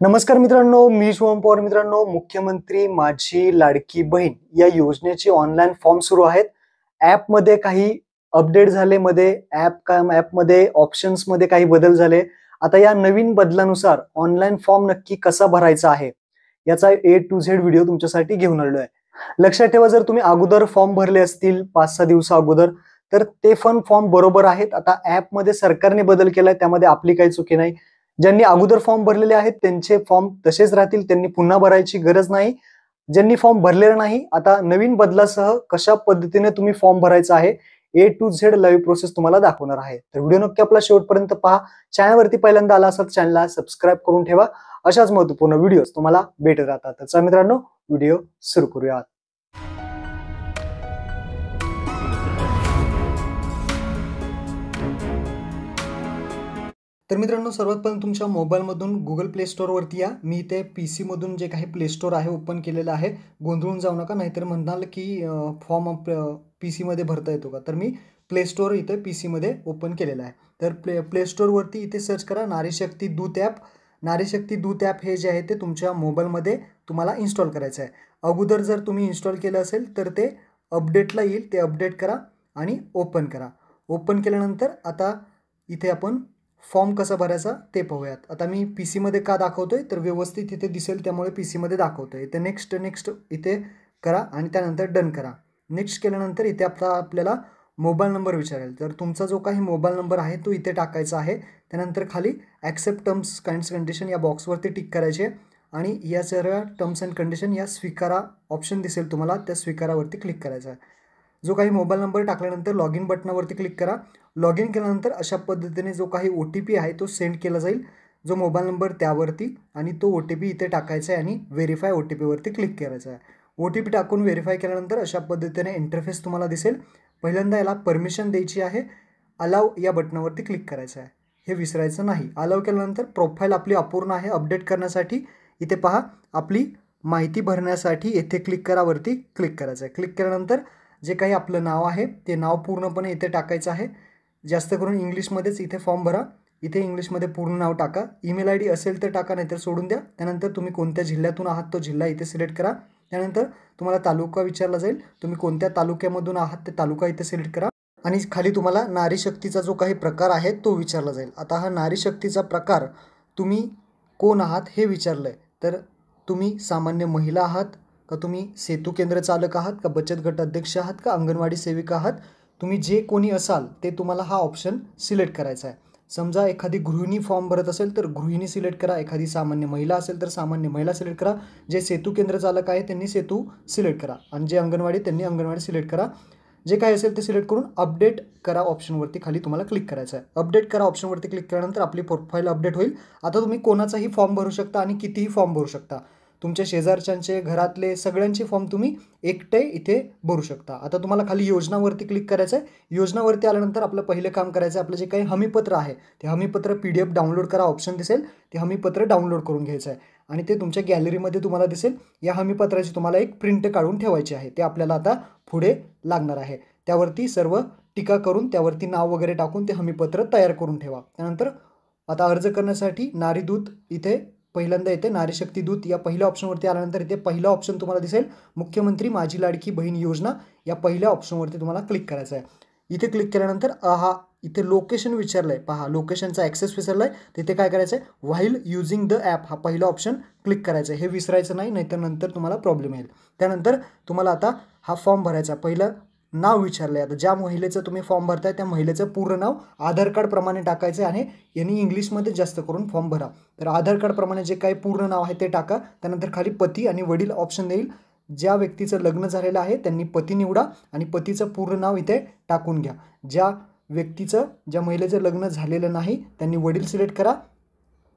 नमस्कार मित्रांनो, मी शुभम पवार. मित्रांनो, मुख्यमंत्री माझी लाडकी बहीण या योजनेचे ऑनलाईन फॉर्म सुरू आहेत. ॲपमध्ये काही अपडेट झाले, ॲपमध्ये ऑप्शन्समध्ये काही बदल झाले. आता या नवीन बदलानुसार ऑनलाईन फॉर्म नक्की कसा भरायचा आहे याचा A to Z व्हिडिओ तुमच्यासाठी घेऊन आलोय. लक्षात ठेवा, जर तुम्ही अगोदर फॉर्म भरले असतील 5-6 दिवसा अगोदर तर ते पण फॉर्म बरोबर आहेत. आता ॲपमध्ये सरकारने बदल केलाय, त्यामध्ये आपली काही चुकी नाही. ज्यांनी अगोदर फॉर्म भरलेले आहेत त्यांचे फॉर्म तसेच राहतील, त्यांनी पुन्हा भरायची गरज नाही. ज्यांनी फॉर्म भरलेला नाही, आता नवीन बदलासह कशा पद्धतीने तुम्ही फॉर्म भरायचा आहे A to Z live process तुम्हाला दाखवणार आहे. तर व्हिडिओ नक्की आपला शेवटपर्यंत पहा. चॅनलवरती पहिल्यांदा आला असाल चॅनलला सबस्क्राईब करून ठेवा. अशाच महत्त्वपूर्ण व्हिडिओज तुम्हाला भेटत राहतात. तर चला मित्रांनो, व्हिडिओ सुरू करूयात. तर मित्रांनो, सर्वात पहिल्यांदा तुमच्या मोबाईलमधून गुगल प्ले स्टोअरवरती या. मी इथे PC मधून जे काही प्ले स्टोअर आहे ओपन केलेलं आहे. गोंधळून जाऊ नका, नाहीतर म्हणाल की फॉर्म PC मध्ये भरता येतो का. तर मी प्ले स्टोअर इथे PC मध्ये ओपन केलेलं आहे. तर प्ले स्टोअरवरती इथे सर्च करा नारी शक्ती दूत ॲप. नारी शक्ती दूत ॲप हे जे आहे ते तुमच्या मोबाईलमध्ये तुम्हाला इन्स्टॉल करायचं आहे. अगोदर जर तुम्ही इन्स्टॉल केलं असेल तर ते अपडेटला येईल, ते अपडेट करा आणि ओपन करा. ओपन केल्यानंतर आता इथे आपण फॉर्म कसा भरायचा ते पाहूयात. आता मी PC मध्ये का दाखवतोय तर व्यवस्थित इथे दिसेल, त्यामुळे PC मध्ये दाखवतोय. इथे नेक्स्ट इथे करा आणि त्यानंतर डन करा. नेक्स्ट केल्यानंतर इथे आपल्याला मोबाईल नंबर विचारेल. तर तुमचा जो काही मोबाईल नंबर आहे तो इथे टाकायचा आहे. त्यानंतर खाली ॲक्सेप्ट टर्म्स काइंड्स कंडिशन या बॉक्सवरती टिक करायचे आणि या सर्व टर्म्स अँड कंडिशन या स्वीकारा ऑप्शन दिसेल तुम्हाला, त्या स्वीकारावरती क्लिक करायचं आहे. जो काही मोबाईल नंबर टाकल्यानंतर लॉग इन बटनावरती क्लिक करा. लॉग इन केल्यानंतर अशा पद्धतीने जो काही OTP आहे तो सेंड केला जाईल, जो मोबाईल नंबर त्यावरती, आणि तो OTP इथे टाकायचा आहे आणि व्हेरीफाय OTPवरती क्लिक करायचं आहे. OTP टाकून व्हेरीफाय केल्यानंतर अशा पद्धतीने इंटरफेस तुम्हाला दिसेल. पहिल्यांदा याला परमिशन द्यायची आहे. अलाव या बटनावरती क्लिक करायचं आहे, हे विसरायचं नाही. अलाव केल्यानंतर प्रोफाईल आपली अपूर्ण आहे, अपडेट करण्यासाठी इथे पहा आपली माहिती भरण्यासाठी येथे क्लिक करावरती क्लिक करायचं आहे. क्लिक केल्यानंतर जे काही आपलं नाव आहे ते नाव पूर्णपणे इथे टाकायचं आहे. जास्त करून इंग्लिशमध्येच इथे फॉर्म भरा. इथे इंग्लिशमध्ये पूर्ण नाव टाका. ईमेल ID असेल तर टाका, नाहीतर सोडून द्या. त्यानंतर तुम्ही कोणत्या जिल्ह्यातून आहात तो जिल्हा इथे सिलेक्ट करा. त्यानंतर तुम्हाला तालुका विचारला जाईल, तुम्ही कोणत्या तालुक्यामधून आहात ते तालुका इथे सिलेक्ट करा. आणि खाली तुम्हाला नारी शक्तीचा जो काही प्रकार आहे तो विचारला जाईल. आता हा नारी शक्तीचा प्रकार तुम्ही कोण आहात हे विचारलं आहे. तर तुम्ही सामान्य महिला आहात का, तुम्ही सेतू केंद्र चालक आहात का, बचत गट अध्यक्ष आहात का, अंगणवाडी सेविका आहात. तुम्ही जे कोणी असाल ते तुम्हाला हा ऑप्शन सिलेक्ट करायचा आहे. समजा एखादी गृहिणी फॉर्म भरत असेल तर गृहिणी सिलेक्ट करा. एखादी सामान्य महिला असेल तर सामान्य महिला सिलेक्ट करा. जे सेतू केंद्र चालक आहे त्यांनी सेतू सिलेक्ट करा आणि जे अंगणवाडी त्यांनी अंगणवाडी सिलेक्ट करा. जे काय असेल ते सिलेक्ट करून अपडेट करा ऑप्शनवरती खाली तुम्हाला क्लिक करायचं आहे. अपडेट करा ऑप्शनवरती क्लिक केल्यानंतर आपली प्रोफाईल अपडेट होईल. आता तुम्ही कोणाचाही फॉर्म भरू शकता आणि कितीही फॉर्म भरू शकता. तुमच्या शेजारच्यांचे, घरातले सगळ्यांचे फॉर्म तुम्ही एकटे इथे भरू शकता. आता तुम्हाला खाली योजनावरती क्लिक करायचं आहे. योजनावरती आल्यानंतर आपलं पहिलं काम करायचं आहे, आपलं जे काही हमीपत्र आहे ते हमीपत्र PDF डाउनलोड करा ऑप्शन दिसेल, ते हमीपत्र डाउनलोड करून घ्यायचं आहे आणि ते तुमच्या गॅलरीमध्ये तुम्हाला दिसेल. या हमीपत्राची तुम्हाला एक प्रिंट काढून ठेवायची आहे. ते आपल्याला आता पुढे लागणार आहे. त्यावरती सर्व टीका करून त्यावरती नाव वगैरे टाकून ते हमीपत्र तयार करून ठेवा. त्यानंतर आता अर्ज करण्यासाठी नारी दूत इथे पहिल्यांदा येते. नारी शक्ती दूत या पहिल्या ऑप्शनवरती आल्यानंतर इथे पहिला ऑप्शन तुम्हाला दिसेल, मुख्यमंत्री माझी लाडकी बहीण योजना. या पहिल्या ऑप्शनवरती तुम्हाला क्लिक करायचं आहे. इथे क्लिक केल्यानंतर इथे लोकेशन विचारलं आहे, पहा लोकेशनचा ॲक्सेस विचारला आहे. तिथे काय करायचं आहे, व्हाईल युझिंग द ॲप हा पहिला ऑप्शन क्लिक करायचं आहे. हे विसरायचं नाही, नाहीतर नंतर तुम्हाला प्रॉब्लेम येईल. त्यानंतर तुम्हाला आता हा फॉर्म भरायचा. पहिलं नाव विचारलं आहे. आता ज्या महिलेचं तुम्ही फॉर्म भरताय त्या महिलेचं पूर्ण नाव आधार कार्डप्रमाणे टाकायचं आहे आणि यांनी इंग्लिशमध्ये जास्त करून फॉर्म भरा. तर आधार कार्डप्रमाणे जे काही पूर्ण नाव आहे ते टाका. त्यानंतर खाली पती आणि वडील ऑप्शन देईल. ज्या व्यक्तीचं लग्न झालेलं आहे त्यांनी पती निवडा आणि पतीचं पूर्ण नाव इथे टाकून घ्या. ज्या महिलेचं लग्न झालेलं नाही त्यांनी वडील सिलेक्ट करा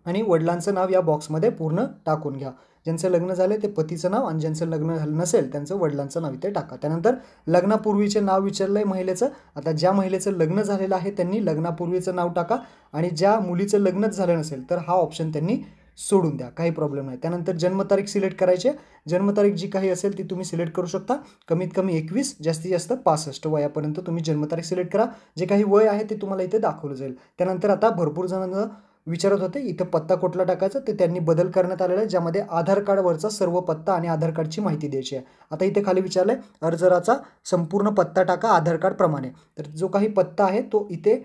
आणि वडिलांचं नाव या बॉक्समध्ये पूर्ण टाकून घ्या. ज्यांचं लग्न झालं ते पतीचं नाव आणि ज्यांचं लग्न झालं नसेल त्यांचं वडिलांचं नाव इथे टाका. त्यानंतर लग्नापूर्वीचे नाव विचारलं आहे महिलेचं. आता ज्या महिलेचं लग्न झालेलं आहे त्यांनी लग्नापूर्वीचं नाव टाका आणि ज्या मुलीचं लग्नच झालं नसेल तर हा ऑप्शन त्यांनी सोडून द्या, काही प्रॉब्लेम नाही. त्यानंतर जन्मतारीख सिलेक्ट करायची. जन्मतारीख जी काही असेल ती तुम्ही सिलेक्ट करू शकता. कमीत कमी 21, जास्तीत जास्त 65 वयापर्यंत तुम्ही जन्मतारीख सिलेक्ट करा. जे काही वय आहे ते तुम्हाला इथे दाखवलं जाईल. त्यानंतर आता भरपूर जणांना विचारत होते इथं पत्ता कुठला टाकायचा, ते त्यांनी बदल करण्यात आलेला आहे, ज्यामध्ये आधार कार्डवरचा सर्व पत्ता आणि आधार कार्डची माहिती द्यायची आहे. आता इथे खाली विचारलं आहे अर्जदाराचा संपूर्ण पत्ता टाका आधार कार्डप्रमाणे. तर जो काही पत्ता आहे तो इथे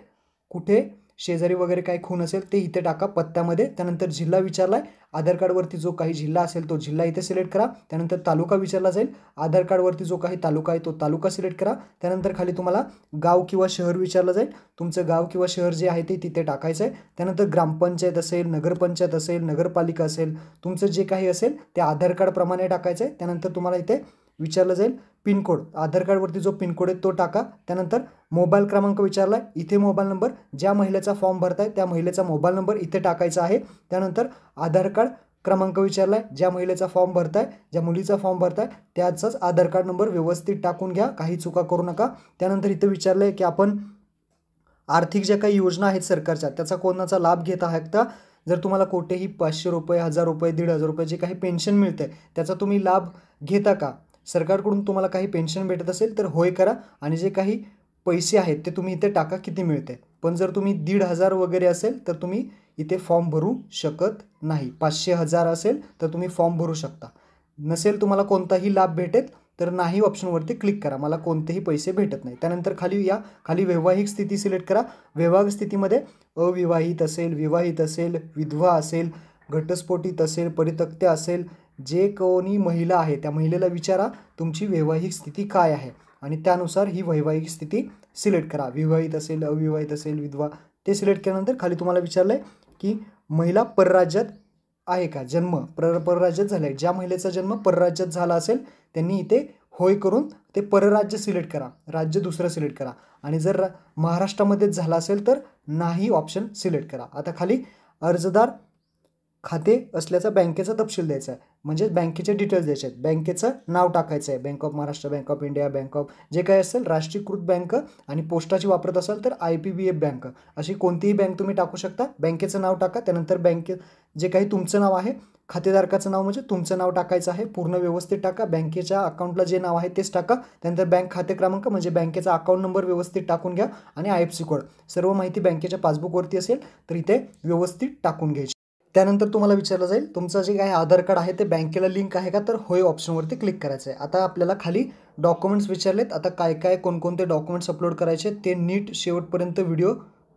कुठे शेजारी वगैरे काही खूण असेल ते इथे टाका पत्त्यामध्ये. त्यानंतर जिल्हा विचारला आहे, आधार कार्डवरती जो काही जिल्हा असेल तो जिल्हा इथे सिलेक्ट करा. त्यानंतर तालुका विचारला जाईल, आधार कार्डवरती जो काही तालुका आहे तो तालुका सिलेक्ट करा. त्यानंतर खाली तुम्हाला गाव किंवा शहर विचारलं जाईल, तुमचं गाव किंवा शहर जे आहे ते तिथे टाकायचं आहे. त्यानंतर ग्रामपंचायत असेल, नगरपंचायत असेल, नगरपालिका असेल, तुमचं जे काही असेल ते आधार कार्डप्रमाणे टाकायचं आहे. त्यानंतर तुम्हाला इथे विचारलं जाईल पिनकोड, आधार कार्डवरती जो पिनकोड आहे तो टाका. त्यानंतर मोबाईल क्रमांक विचारला आहे, इथे मोबाईल नंबर, ज्या महिलेचा फॉर्म भरताय त्या महिलेचा मोबाईल नंबर इथे टाकायचा आहे. त्यानंतर आधार कार्ड क्रमांक विचारला आहे, ज्या महिलेचा फॉर्म भरताय, ज्या मुलीचा फॉर्म भरताय त्याचाच आधार कार्ड नंबर व्यवस्थित टाकून घ्या, काही चुका करू नका. त्यानंतर इथे विचारलं आहे की आपण आर्थिक ज्या काही योजना आहेत सरकारच्या त्याचा कोणाचा लाभ घेत आहात का. जर तुम्हाला कोठेही 500 रुपये, 1000 रुपये, 1500 रुपये जे काही पेन्शन मिळते त्याचा तुम्ही लाभ घेता का, सरकारकडून तुम्हाला काही पेन्शन भेटत असेल तर होय करा, आणि जे काही पैसे आहेत ते तुम्ही इथे टाका किती मिळते. पण जर तुम्ही 1500 वगैरे असेल तर तुम्ही इथे फॉर्म भरू शकत नाही. 500, 1000 असेल तर तुम्ही फॉर्म भरू शकता. नसेल तुम्हाला कोणताही लाभ भेटेल तर नाही ऑप्शनवरती क्लिक करा, मला कोणतेही पैसे भेटत नाही. त्यानंतर खाली वैवाहिक स्थिती सिलेक्ट करा. वैवाहिक स्थितीमध्ये अविवाहित असेल, विवाहित असेल, विधवा असेल, घटस्फोटित असेल, परित्यक्त्या असेल, जे कोणी महिला आहे त्या महिलेला विचारा तुमची वैवाहिक स्थिती काय आहे आणि त्यानुसार ही वैवाहिक स्थिती सिलेक्ट करा. विवाहित असेल, अविवाहित असेल, विधवा, ते सिलेक्ट केल्यानंतर खाली तुम्हाला विचारलं आहे की महिला परराज्यात आहे का, जन्म परराज्यात झाला आहे. ज्या महिलेचा जन्म परराज्यात झाला असेल त्यांनी इथे होय करून ते परराज्य सिलेक्ट करा, राज्य दुसरं सिलेक्ट करा. आणि जर महाराष्ट्रामध्येच झाला असेल तर नाही ऑप्शन सिलेक्ट करा. आता खाली अर्जदार खाते असल्याचा बँकेचा तपशील द्यायचा आहे, म्हणजे बँकेचे डिटेल्स द्यायचे आहेत. बँकेचं नाव टाकायचं आहे, bank of Maharashtra, bank of India, bank of जे काही असेल, राष्ट्रीयकृत बँक, आणि पोस्टाची वापरत असाल तर IPPF बँक, अशी कोणतीही बँक तुम्ही टाकू शकता. बँकेचं नाव टाका. त्यानंतर जे काही तुमचं नाव आहे, खातेधारकाचं नाव म्हणजे तुमचं नाव टाकायचं आहे, पूर्ण व्यवस्थित टाका. बँकेच्या अकाउंटला जे नाव आहे तेच टाका. त्यानंतर बँक खाते क्रमांक म्हणजे बँकेचा अकाउंट नंबर व्यवस्थित टाकून घ्या, आणि IFSC कोड, सर्व माहिती बँकेच्या पासबुकवरती असेल तर इथे व्यवस्थित टाकून घ्यायची. त्यानंतर तुम्हाला विचारलं जाईल तुमचं जे काही आधार कार्ड आहे ते बँकेला लिंक आहे का, तर होय ऑप्शनवरती क्लिक करायचं आहे. आता आपल्याला खाली डॉक्युमेंट्स विचारलेत. आता काय कोणकोणते डॉक्युमेंट्स अपलोड करायचे ते नीट शेवटपर्यंत व्हिडिओ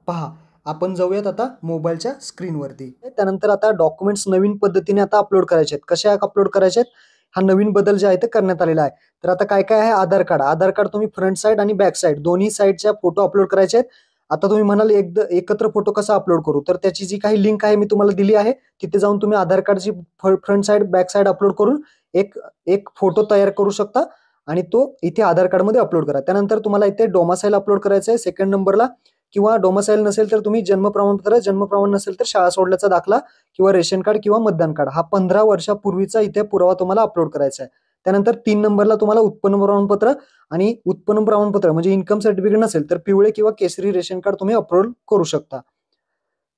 पहा. आपण जाऊयात आता मोबाईलच्या स्क्रीनवरती. त्यानंतर आता डॉक्युमेंट्स नवीन पद्धतीने आता अपलोड करायचे आहेत. कशा अपलोड करायचे आहेत, हा नवीन बदल जे आहे ते करण्यात आलेला आहे. तर आता काय आहे, आधार कार्ड तुम्ही फ्रंट साईड आणि बॅक साईड दोन्ही साईडच्या फोटो अपलोड करायचे आहेत. आता तुम्ही म्हणाल एकत्र फोटो कसा अपलोड करू, तर त्याची जी काही लिंक आहे मी तुम्हाला दिली आहे, तिथे जाऊन तुम्ही आधार कार्डची front side back side upload करून एक फोटो तयार करू शकता आणि तो इथे आधार कार्डमध्ये अपलोड करा. त्यानंतर तुम्हाला इथे डोमासाईल अपलोड करायचं आहे सेकंड नंबरला, किंवा डोमासाईल नसेल तर तुम्ही जन्म प्रमाण नसेल तर शाळा सोडल्याचा दाखला किंवा रेशन कार्ड किंवा मतदान कार्ड, हा 15 वर्षापूर्वीचा इथे पुरावा तुम्हाला अपलोड करायचा आहे. त्यानंतर 3 नंबरला तुम्हाला उत्पन्न प्रमाणपत्र, आणि उत्पन्न प्रमाणपत्र म्हणजे इन्कम सर्टिफिकेट नसेल तर पिवळे किंवा केसरी रेशन कार्ड तुम्ही अपलोड करू शकता.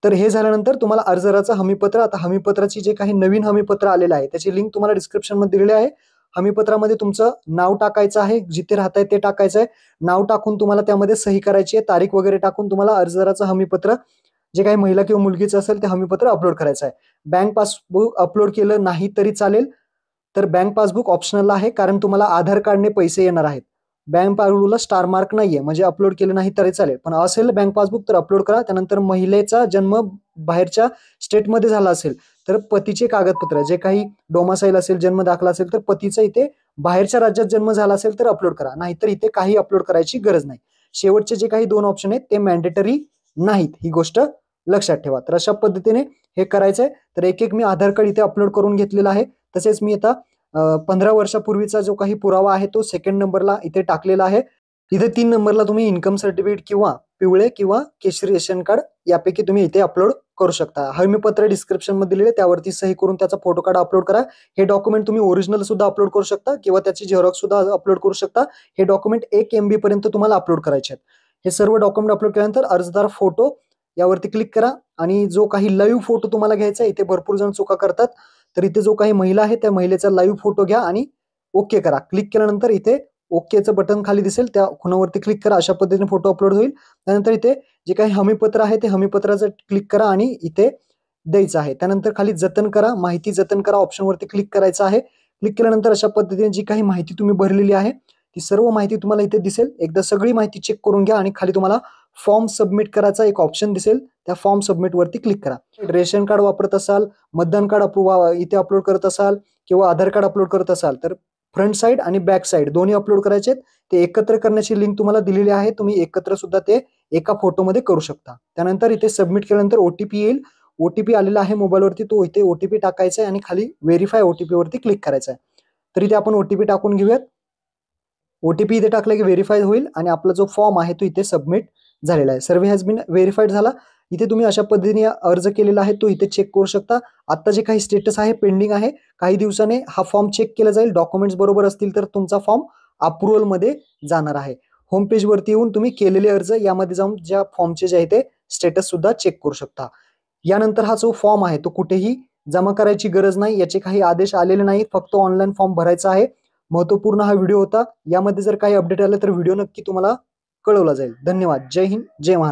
तर हे झाल्यानंतर तुम्हाला अर्जदाराचं हमीपत्र, आता हमीपत्राची जे काही नवीन हमीपत्र आलेलं आहे त्याची लिंक तुम्हाला डिस्क्रिप्शन मध्ये दिलेली आहे. हमीपत्रामध्ये तुमचं नाव टाकायचं आहे, जिथे राहताय ते टाकायचं आहे. नाव टाकून तुम्हाला त्यामध्ये सही करायची आहे, तारीख वगैरे टाकून तुम्हाला अर्जदाराचं हमीपत्र, जे काही महिला किंवा मुलगीचं असेल ते हमीपत्र अपलोड करायचं आहे. बँक पासबुक अपलोड केलं नाही तरी चालेल, तर बँक पासबुक ऑप्शनल आहे, कारण तुम्हाला आधार कार्डने पैसे येणार आहेत. बँक पासबुकला स्टार मार्क नाहीये, म्हणजे अपलोड केलं नाही तरी चालेल, पण असेल बँक पासबुक तर अपलोड करा. त्यानंतर महिलेचा जन्म बाहेरच्या स्टेटमध्ये झाला असेल तर पतीचे कागदपत्र, जे काही डोमासाईल असेल, जन्म दाखला असेल तर पतीचा इथे बाहेरच्या राज्यात जन्म झाला असेल तर अपलोड करा, नाहीतर इथे काही अपलोड करायची गरज नाही. शेवटचे जे काही 2 ऑप्शन आहेत ते मॅन्डेटरी नाहीत, ही गोष्ट लक्षात ठेवा. तर अशा पद्धतीने हे करायचंय. तर एक मी आधार कार्ड इथे अपलोड करून घेतलेला आहे. तसेच मी आता 15 वर्षापूर्वीचा जो काही पुरावा आहे तो सेकंड नंबरला इथे टाकलेला आहे. इथे 3 नंबरला तुम्ही इन्कम सर्टिफिकेट किंवा पिवळे किंवा केशरी रेशन कार्ड यापैकी तुम्ही इथे अपलोड करू शकता. हमीपत्र डिस्क्रिप्शन मध्ये दिलेले, त्यावरती सही करून त्याचा फोटो काढा, अपलोड करा. हे डॉक्युमेंट तुम्ही ओरिजिनल सुद्धा अपलोड करू शकता किंवा त्याची झेरॉक्स सुद्धा अपलोड करू शकता. हे डॉक्युमेंट 1 MB पर्यंत तुम्हाला अपलोड करायचे आहेत. हे सर्व डॉक्युमेंट अपलोड केल्यानंतर अर्जदार फोटो यावरती क्लिक करा, आणि जो काही लाईव्ह फोटो तुम्हाला घ्यायचा आहे, इथे भरपूर जण चुका करतात, तर इथे जो काही महिला आहे त्या महिलेचा लाईव्ह फोटो घ्या आणि ओके करा. क्लिक केल्यानंतर इथे ओकेचं बटन खाली दिसेल, त्या खुणावरती क्लिक करा. अशा पद्धतीने फोटो अपलोड होईल. त्यानंतर इथे जे काही हमीपत्र आहे ते हमीपत्राचं क्लिक करा आणि इथे द्यायचं आहे. त्यानंतर खाली जतन करा, माहिती जतन करा ऑप्शनवरती क्लिक करायचं आहे. क्लिक केल्यानंतर अशा पद्धतीने जी काही माहिती तुम्ही भरलेली आहे ती सर्व माहिती तुम्हाला इथे दिसेल. एकदा सगळी माहिती चेक करून घ्या आणि खाली तुम्हाला फॉर्म सबमिट करायचा एक ऑप्शन दिसेल. त्या फॉर्म सबमिट वरती क्लिक करा. रेशन कार्ड वापरत असाल, मतदान कार्ड इथे अपलोड करत असाल किंवा आधार कार्ड अपलोड करत असाल तर फ्रंट साइड आणि बॅक साइड दोन्ही अपलोड करायचे. ते एकत्र करण्याची लिंक तुम्हाला दिलेली आहे. तुम्ही एकत्र सुद्धा ते एका फोटोमध्ये करू शकता. त्यानंतर इथे सबमिट केल्यानंतर ओटीपी येईल. ओटीपी आलेला आहे मोबाईलवरती, तो इथे ओटीपी टाकायचा आहे आणि खाली व्हेरीफाय ओटीपी वरती क्लिक करायचं आहे. तर इथे आपण ओटीपी टाकून घेऊयात. ओटीपी इथे टाकला की व्हेरीफाय होईल आणि आपला जो फॉर्म आहे तो इथे सबमिट झालेला आहे. सर्व्हे हॅज बीन व्हेरीफाईड झाला. इथे तुम्ही अशा पद्धतीने अर्ज केलेला आहे तो इथे चेक करू शकता. आता जे काही स्टेटस आहे पेंडिंग आहे. काही दिवसाने हा फॉर्म चेक केला जाईल. डॉक्युमेंट्स बरोबर असतील तर तुमचा फॉर्म अप्रुव्हल मध्ये जाणार आहे. होम पेज वरती येऊन तुम्ही केलेले अर्ज यामध्ये जाऊन ज्या फॉर्मचे जे आहे ते स्टेटस सुद्धा चेक करू शकता. यानंतर हा जो फॉर्म आहे तो कुठेही जमा करायची गरज नाही. याचे काही आदेश आलेले नाहीत. फक्त ऑनलाईन फॉर्म भरायचा आहे. महत्वपूर्ण हा व्हिडिओ होता. यामध्ये जर काही अपडेट आलं तर व्हिडिओ नक्की तुम्हाला कळवला जाईल. धन्यवाद. जय हिंद, जय महाराष्ट्र.